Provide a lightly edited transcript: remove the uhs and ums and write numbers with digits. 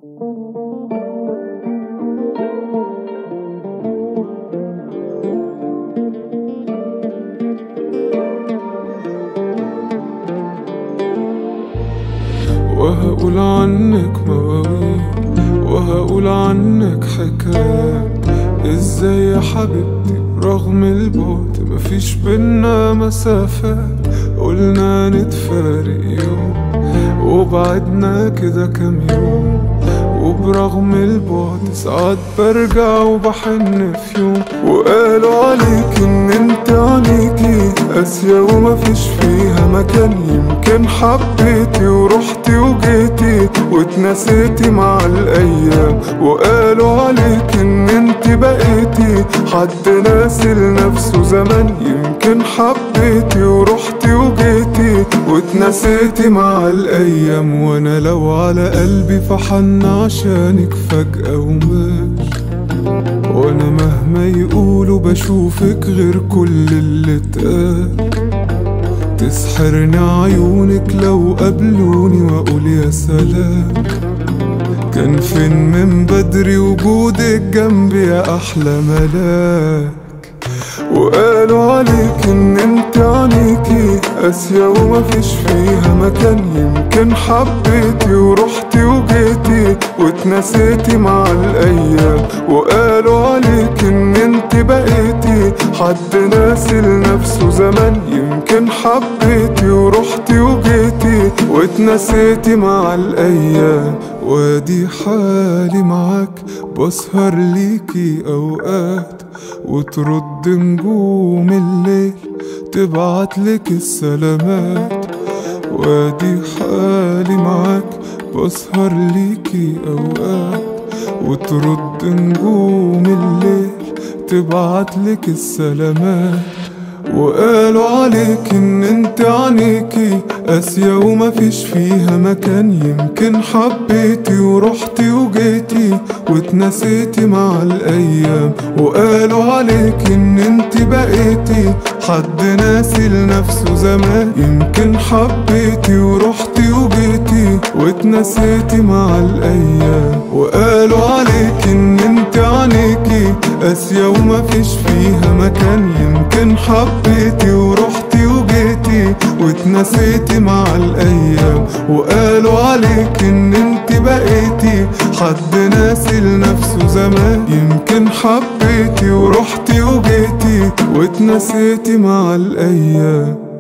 وهقول عنك مواويل وهقول عنك حكايات. ازاي يا حبيبتي رغم البعد مفيش بينا مسافات؟ قلنا نتفارق يوم وبعدنا كده كام يوم، وبرغم البعد ساعات برجع وبحن في يوم. وقالوا عليك ان انت عليكي قاسية ومفيش فيها مكان، يمكن حبيتي ورحتي وجيتي واتنسيتي مع الايام. وقالوا عليك ان انت بقيتي حد ناسي لنفسه زمان، يمكن حبيتي ورحتي وجيتي واتنسيتي مع الايام. وانا لو على قلبي فحن عشانك فجأة وماشي، وانا مهما يقولوا بشوفك غير كل اللي اتقال. تسحرني عيونك لو قابلوني واقول يا سلام، كان فين من بدري وجودك جنبي يا احلى ملاك. وقالوا عليك ان انت عليكي قاسية ومفيش فيها مكان، يمكن حبيتي ورحتي وجيتي واتنسيتي مع الايام. وقالوا عليك ان انت بقيتي حد ناسي لنفسه زمان، يمكن حبيتي ورحتي وجيتي واتنسيتي مع الايام. وادي حالي معاك بسهر ليكي اوقات، وترد نجوم الليل تبعتلك السلامات. وادي حالي معاك بسهر ليكي اوقات، وترد نجوم الليل تبعتلك السلامات. وقالوا عليك ان انت عينيكي قاسية ومفيش فيها مكان، يمكن حبيتي ورحتي وجيتي واتنسيتي مع الايام. وقالوا عليك ان انت بقيتي حد ناسي لنفسه زمان، يمكن حبيتي ورحتي وجيتي واتنسيتي مع الايام. وقالوا عليك ان انت عينيكي قاسية ومفيش فيها مكان، يمكن حبيتي ورحتي وجيتي واتنسيتي مع الايام. وقالوا عليك ان انت بقيتي حد ناسي لنفسه زمان، يمكن حبيتي ورحتي وجيتي واتنسيتي مع الايام.